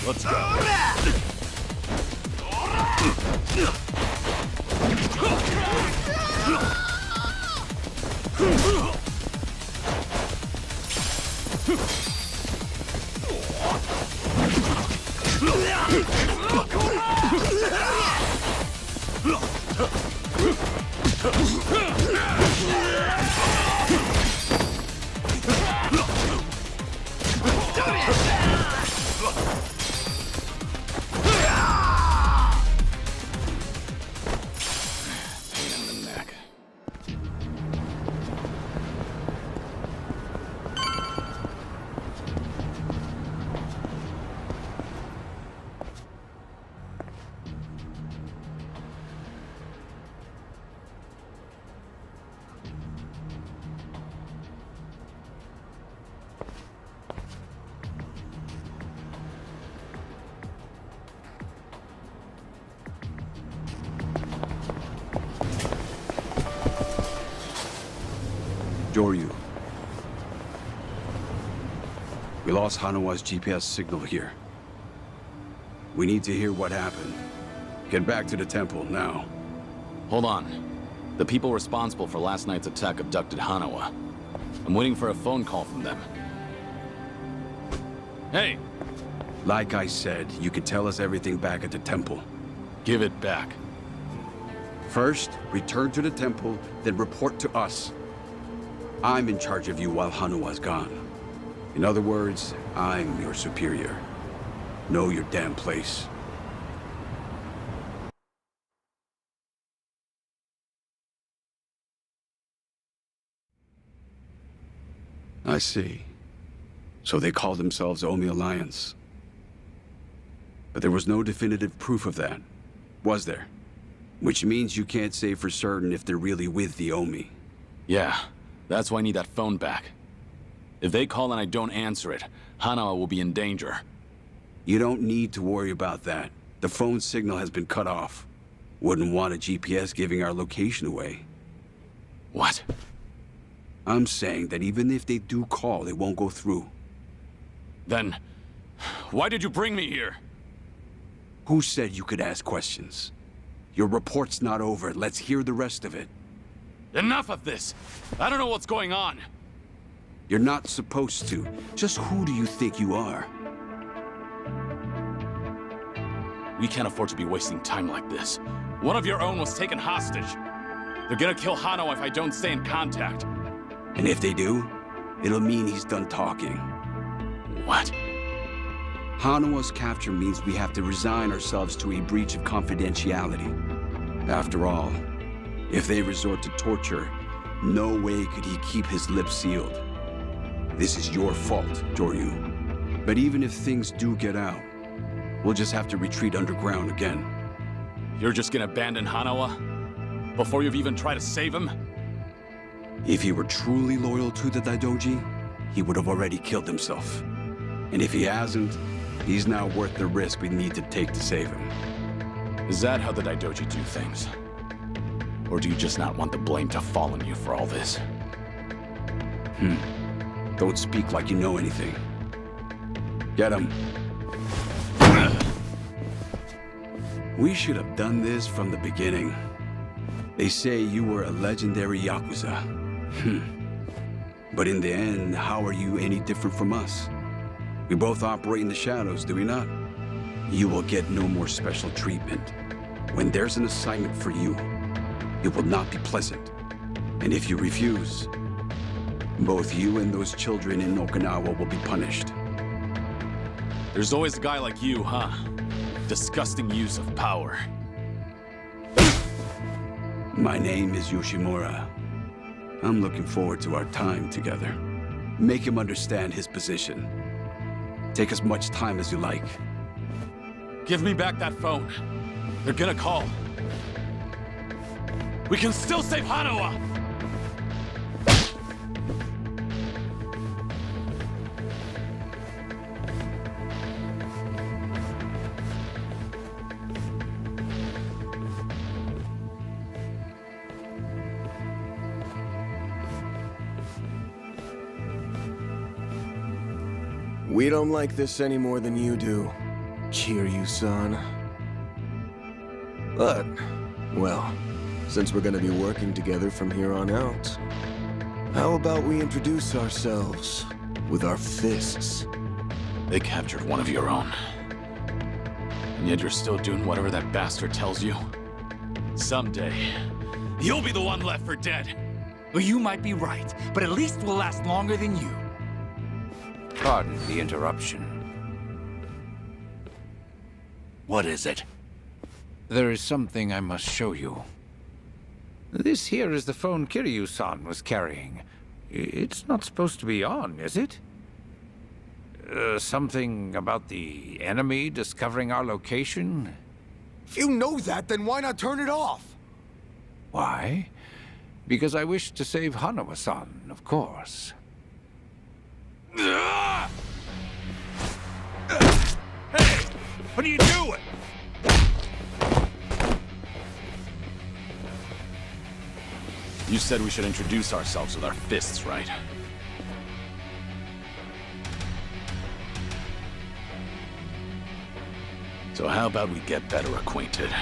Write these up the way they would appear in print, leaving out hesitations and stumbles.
Let's go. Doryu. We lost Hanawa's GPS signal here. We need to hear what happened. Get back to the temple, now. Hold on. The people responsible for last night's attack abducted Hanawa. I'm waiting for a phone call from them. Hey! Like I said, you can tell us everything back at the temple. Give it back. First, return to the temple, then report to us. I'm in charge of you while Hanawa's gone. In other words, I'm your superior. Know your damn place. I see. So they call themselves Omi Alliance. But there was no definitive proof of that, was there? Which means you can't say for certain if they're really with the Omi. Yeah, that's why I need that phone back. If they call and I don't answer it, Hanawa will be in danger. You don't need to worry about that. The phone signal has been cut off. Wouldn't want a GPS giving our location away. What? I'm saying that even if they do call, it won't go through. Then, why did you bring me here? Who said you could ask questions? Your report's not over. Let's hear the rest of it. Enough of this! I don't know what's going on. You're not supposed to. Just who do you think you are? We can't afford to be wasting time like this. One of your own was taken hostage. They're gonna kill Hanawa if I don't stay in contact. And if they do, it'll mean he's done talking. What? Hanawa's capture means we have to resign ourselves to a breach of confidentiality. After all, if they resort to torture, no way could he keep his lips sealed. This is your fault, Doryu. But even if things do get out, we'll just have to retreat underground again. You're just gonna abandon Hanawa? Before you've even tried to save him? If he were truly loyal to the Daidoji, he would have already killed himself. And if he hasn't, he's now worth the risk we need to take to save him. Is that how the Daidoji do things? Or do you just not want the blame to fall on you for all this? Don't speak like you know anything. Get him. We should have done this from the beginning. They say you were a legendary Yakuza. But in the end, how are you any different from us? We both operate in the shadows, do we not? You will get no more special treatment. When there's an assignment for you, it will not be pleasant. And if you refuse, both you and those children in Okinawa will be punished. There's always a guy like you, huh? Disgusting use of power. My name is Yoshimura. I'm looking forward to our time together. Make him understand his position. Take as much time as you like. Give me back that phone. They're gonna call. We can still save Hanawa! We don't like this any more than you do, Kiryu-san. But, well, since we're gonna be working together from here on out, how about we introduce ourselves with our fists? They captured one of your own. And yet you're still doing whatever that bastard tells you? Someday, you'll be the one left for dead. Well, you might be right, but at least we'll last longer than you. Pardon the interruption. What is it? There is something I must show you. This here is the phone Kiryu-san was carrying. It's not supposed to be on, is it? Something about the enemy discovering our location? If you know that, then why not turn it off? Why? Because I wish to save Hanawa-san, of course. Hey! What are you doing? You said we should introduce ourselves with our fists, right? So how about we get better acquainted?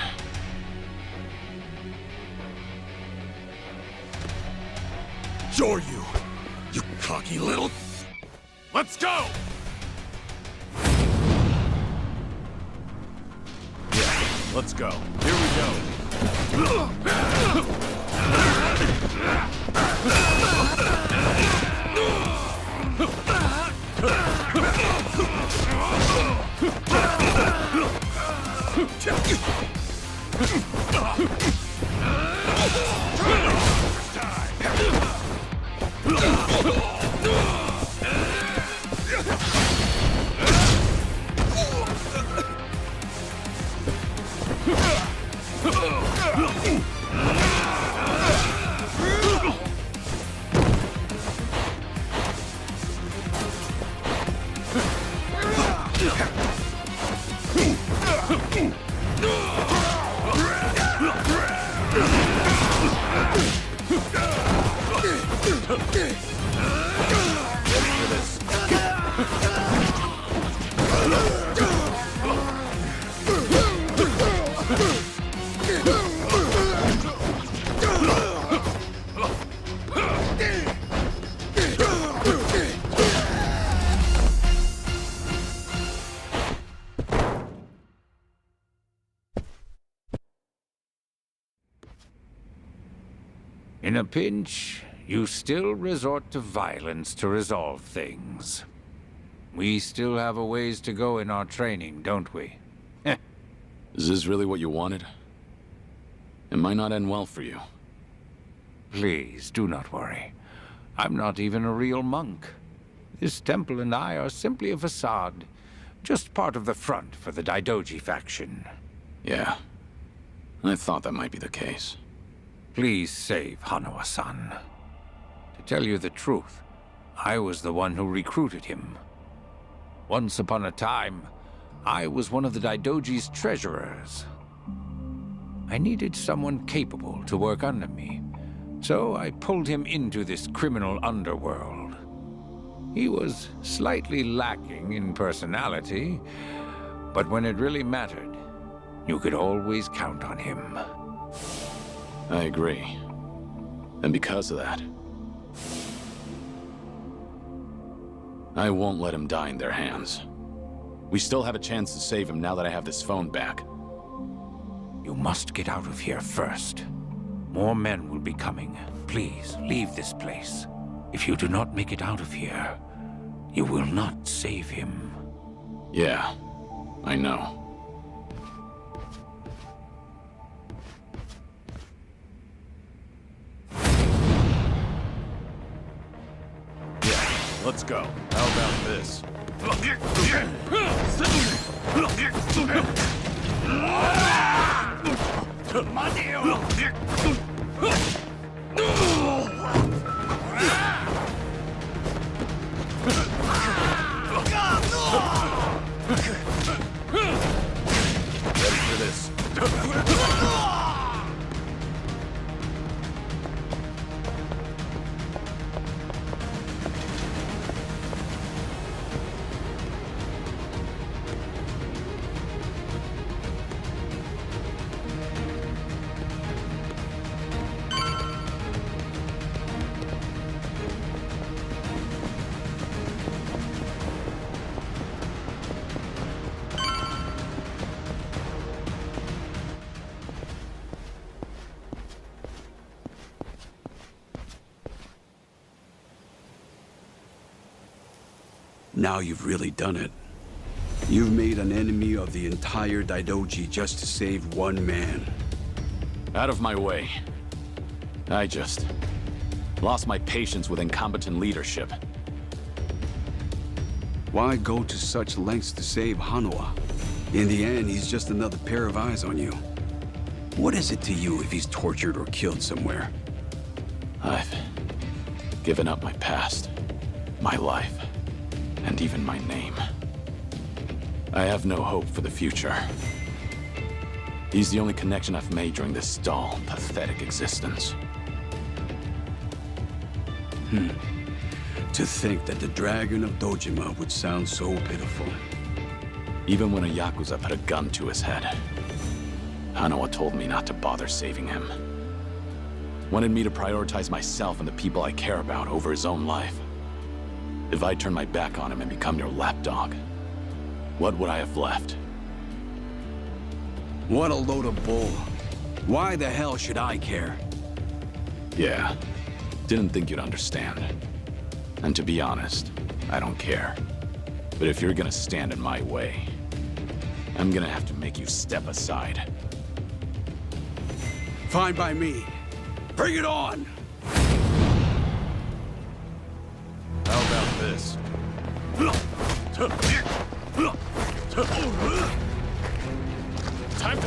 Sure you cocky little... Let's go! Yeah, let's go. Here we go. In a pinch, you still resort to violence to resolve things. We still have a ways to go in our training, don't we? Is this really what you wanted? It might not end well for you. Please, do not worry. I'm not even a real monk. This temple and I are simply a facade. Just part of the front for the Daidoji faction. Yeah. I thought that might be the case. Please save Hanawa-san. To tell you the truth, I was the one who recruited him. Once upon a time, I was one of the Daidoji's treasurers. I needed someone capable to work under me, so I pulled him into this criminal underworld. He was slightly lacking in personality, but when it really mattered, you could always count on him. I agree. And because of that, I won't let him die in their hands. We still have a chance to save him now that I have this phone back. You must get out of here first. More men will be coming. Please, leave this place. If you do not make it out of here, you will not save him. Yeah, I know. Let's go. How about this? Ready for this? Now you've really done it. You've made an enemy of the entire Daidoji just to save one man. Out of my way. I just lost my patience with incompetent leadership. Why go to such lengths to save Hanoa? In the end, he's just another pair of eyes on you. What is it to you if he's tortured or killed somewhere? I've given up my past, my life, and even my name. I have no hope for the future. He's the only connection I've made during this dull, pathetic existence. To think that the Dragon of Dojima would sound so pitiful. Even when a Yakuza put a gun to his head, Hanoa told me not to bother saving him. Wanted me to prioritize myself and the people I care about over his own life. If I turn my back on him and become your lapdog, what would I have left? What a load of bull. Why the hell should I care? Yeah, didn't think you'd understand. And to be honest, I don't care. But if you're gonna stand in my way, I'm gonna have to make you step aside. Fine by me. Bring it on! How about this? Time to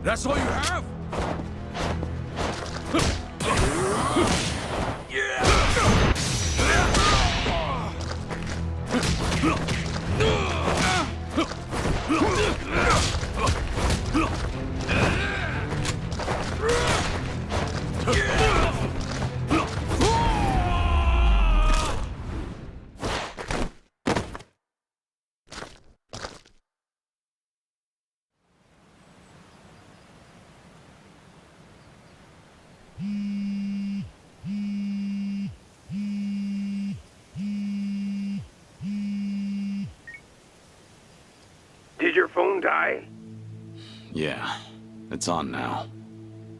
That's all you have? Did your phone die? Yeah, it's on now.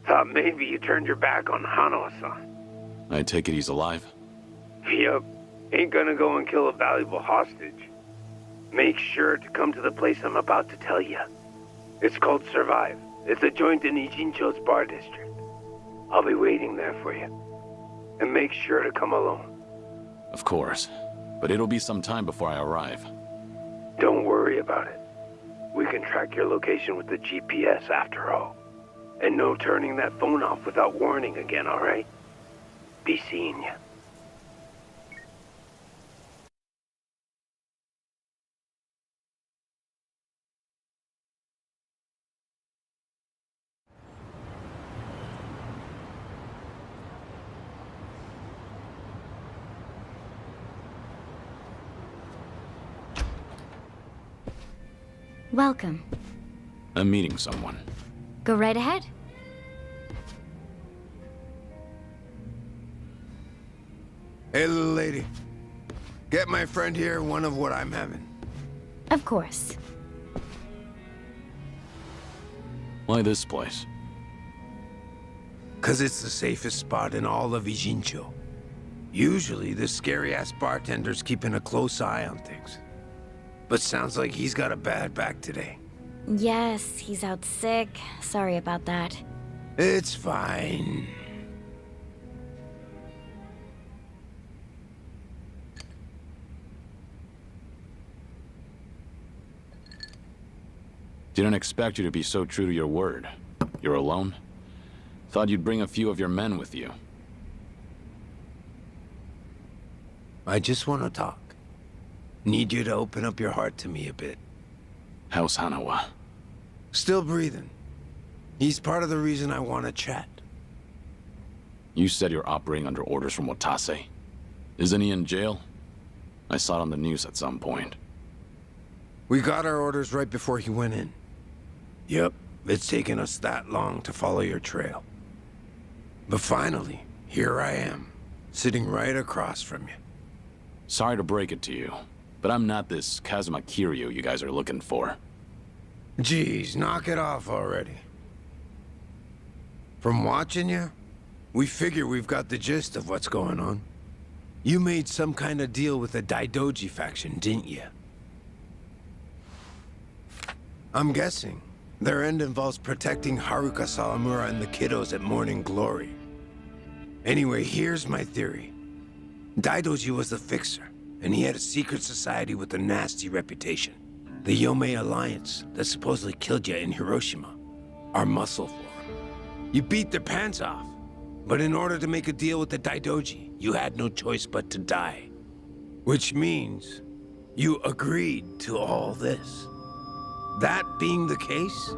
Thought maybe you turned your back on Hanoa-san. I take it he's alive? Yup. Ain't gonna go and kill a valuable hostage. Make sure to come to the place I'm about to tell you. It's called Survive. It's a joint in Ijincho's bar district. I'll be waiting there for you. And make sure to come alone. Of course. But it'll be some time before I arrive. Don't worry about it. We can track your location with the GPS after all. And no turning that phone off without warning again, alright? Be seeing ya. Welcome. I'm meeting someone. Go right ahead. Hey, little lady. Get my friend here one of what I'm having. Of course. Why this place? 'Cause it's the safest spot in all of Ijincho. Usually, the scary-ass bartender's keeping a close eye on things. But sounds like he's got a bad back today. Yes, he's out sick. Sorry about that. It's fine. Didn't expect you to be so true to your word. You're alone? Thought you'd bring a few of your men with you. I just want to talk. Need you to open up your heart to me a bit. How's Hanawa? Still breathing. He's part of the reason I want to chat. You said you're operating under orders from Watase. Isn't he in jail? I saw it on the news at some point. We got our orders right before he went in. Yep, it's taken us that long to follow your trail. But finally, here I am, sitting right across from you. Sorry to break it to you, but I'm not this Kazuma Kiryu you guys are looking for. Geez, knock it off already. From watching you, we figure we've got the gist of what's going on. You made some kind of deal with the Daidoji faction, didn't you? I'm guessing their end involves protecting Haruka Sawamura and the kiddos at Morning Glory. Anyway, here's my theory. Daidoji was the fixer, and he had a secret society with a nasty reputation. The Yomei Alliance that supposedly killed you in Hiroshima. Our muscle for him. You beat their pants off, but in order to make a deal with the Daidoji, you had no choice but to die. Which means you agreed to all this. That being the case,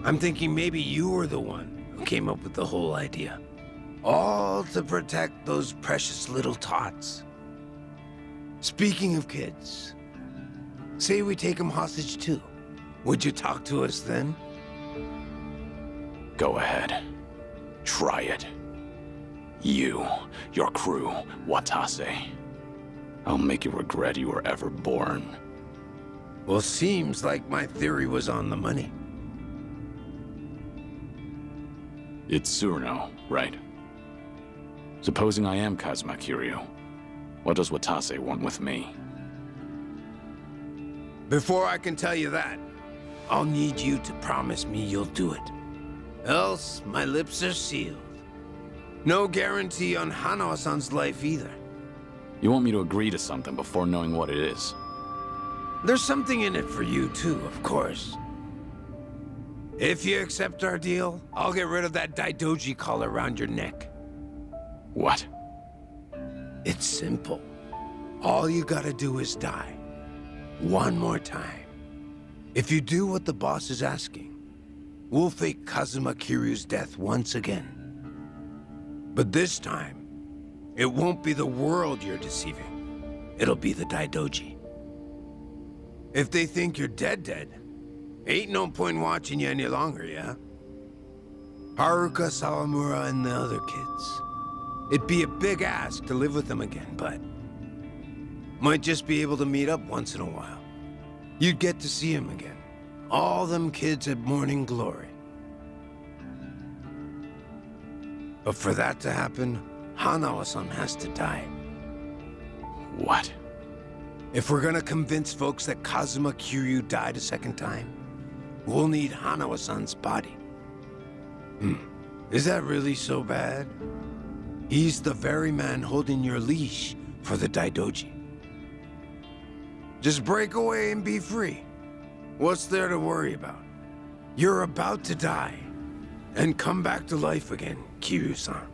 I'm thinking maybe you were the one who came up with the whole idea. All to protect those precious little tots. Speaking of kids, say we take them hostage too. Would you talk to us then? Go ahead. Try it. You, your crew, Watase. I'll make you regret you were ever born. Well, seems like my theory was on the money. It's Tsuruno, right? Supposing I am Kazuma Kiryu, what does Watase want with me? Before I can tell you that, I'll need you to promise me you'll do it. Else, my lips are sealed. No guarantee on Hanawa-san's life either. You want me to agree to something before knowing what it is? There's something in it for you too, of course. If you accept our deal, I'll get rid of that Daidoji collar around your neck. What? It's simple. All you gotta do is die. One more time. If you do what the boss is asking, we'll fake Kazuma Kiryu's death once again. But this time, it won't be the world you're deceiving. It'll be the Daidoji. If they think you're dead, ain't no point watching you any longer, yeah? Haruka, Sawamura, and the other kids. It'd be a big ask to live with them again, but might just be able to meet up once in a while. You'd get to see him again. All them kids at Morning Glory. But for that to happen, Hanawa-san has to die. What? If we're gonna convince folks that Kazuma Kiryu died a second time, we'll need Hanawa-san's body. Is that really so bad? He's the very man holding your leash for the Daidoji. Just break away and be free. What's there to worry about? You're about to die and come back to life again, Kiryu-san.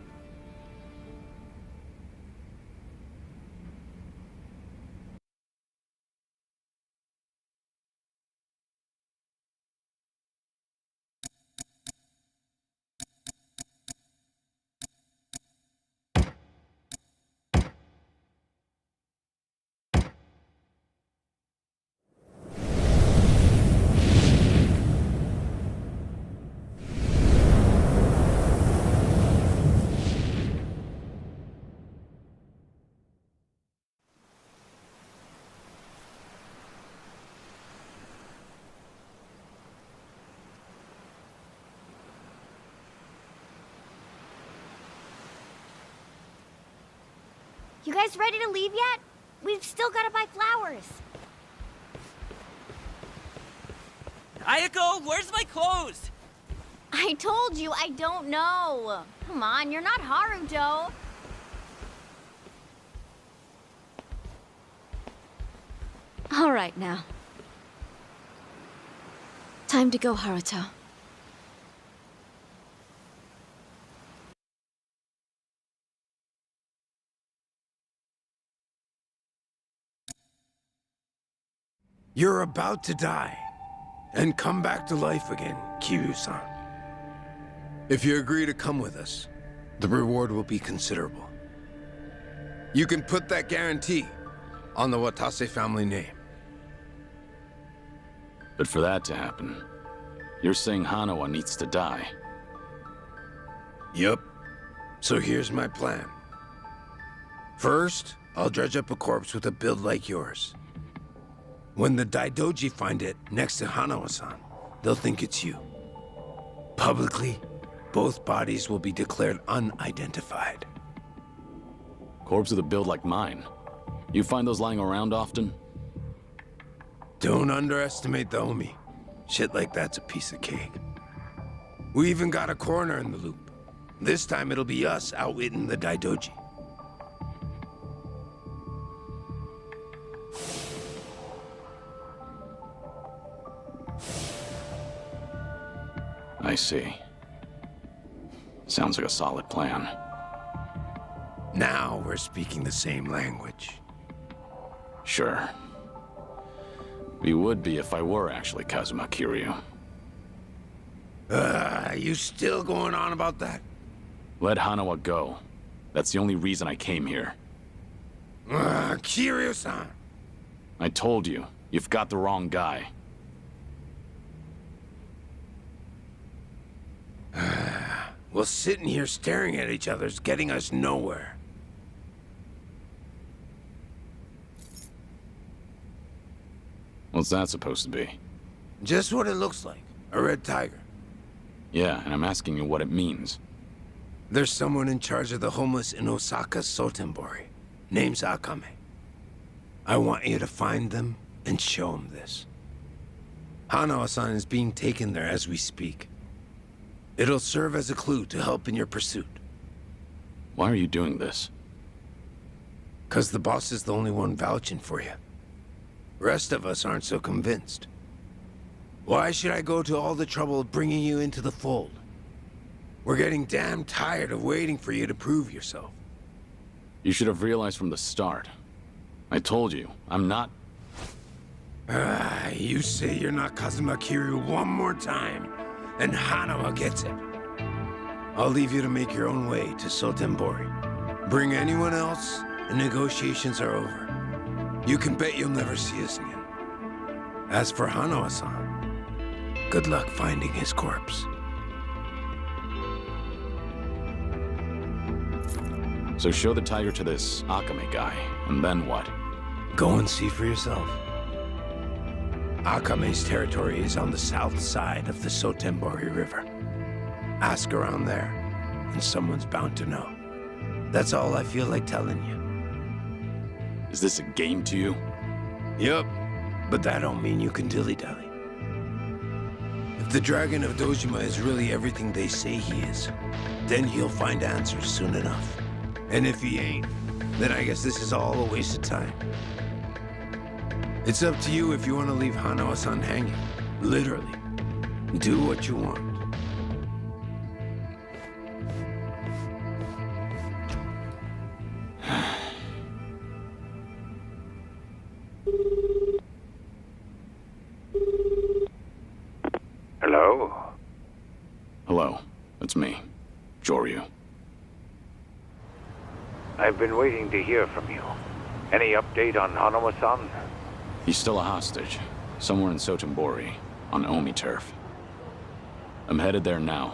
You guys ready to leave yet? We've still gotta buy flowers. Ayako, where's my clothes? I told you, I don't know. Come on, you're not Haruto. All right now. Time to go, Haruto. You're about to die and come back to life again, Kiryu-san. If you agree to come with us, the reward will be considerable. You can put that guarantee on the Watase family name. But for that to happen, you're saying Hanawa needs to die. Yup. So here's my plan. First, I'll dredge up a corpse with a build like yours. When the Daidoji find it next to Hanawa-san, they'll think it's you. Publicly, both bodies will be declared unidentified. Corpse with a build like mine. You find those lying around often? Don't underestimate the Omi. Shit like that's a piece of cake. We even got a coroner in the loop. This time it'll be us outwitting the Daidoji. I see. Sounds like a solid plan. Now we're speaking the same language. Sure. We would be if I were actually Kazuma Kiryu. You still going on about that? Let Hanawa go. That's the only reason I came here. Kiryu-san! I told you, you've got the wrong guy. Well, sitting here staring at each other's getting us nowhere. What's that supposed to be? Just what it looks like. A red tiger. Yeah, and I'm asking you what it means. There's someone in charge of the homeless in Osaka Sotenbori. Name's Akame. I want you to find them and show them this. Hanawa-san is being taken there as we speak. It'll serve as a clue to help in your pursuit. Why are you doing this? 'Cause the boss is the only one vouching for you. Rest of us aren't so convinced. Why should I go to all the trouble of bringing you into the fold? We're getting damn tired of waiting for you to prove yourself. You should have realized from the start. I told you, I'm not... You say you're not Kazuma Kiryu one more time, and Hanawa gets it. I'll leave you to make your own way to Sotenbori. Bring anyone else, and negotiations are over. You can bet you'll never see us again. As for Hanawa-san, good luck finding his corpse. So show the tiger to this Akame guy, and then what? Go and see for yourself. Akame's territory is on the south side of the Sotenbori River. Ask around there, and someone's bound to know. That's all I feel like telling you. Is this a game to you? Yup, but that don't mean you can dilly-dally. If the Dragon of Dojima is really everything they say he is, then he'll find answers soon enough. And if he ain't, then I guess this is all a waste of time. It's up to you if you want to leave Hanawa-san hanging. Literally. Do what you want. Hello? Hello, it's me, Joryu. I've been waiting to hear from you. Any update on Hanawa-san? He's still a hostage, somewhere in Sotenbori, on Omi turf. I'm headed there now.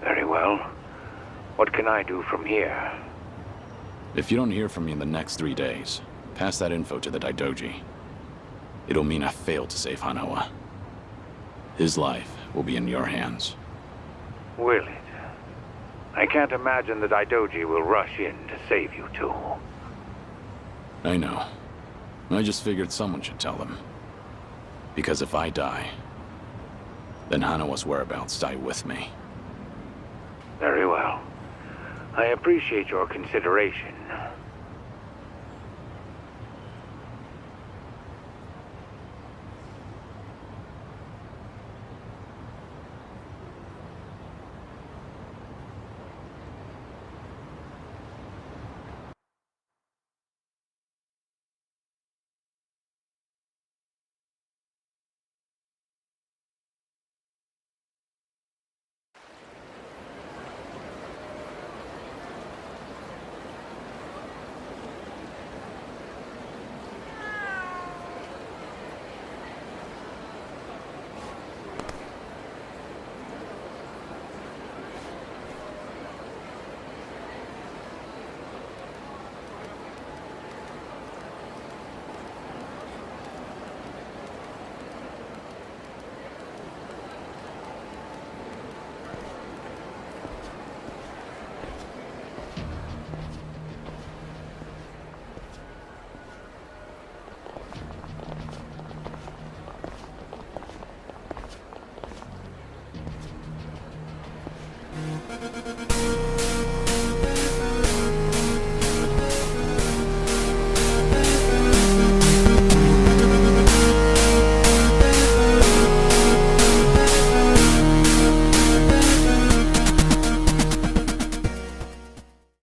Very well. What can I do from here? If you don't hear from me in the next 3 days, pass that info to the Daidoji. It'll mean I failed to save Hanawa. His life will be in your hands. Will it? I can't imagine the Daidoji will rush in to save you two. I know. I just figured someone should tell them. Because if I die, then Hanawa's whereabouts die with me. Very well. I appreciate your consideration.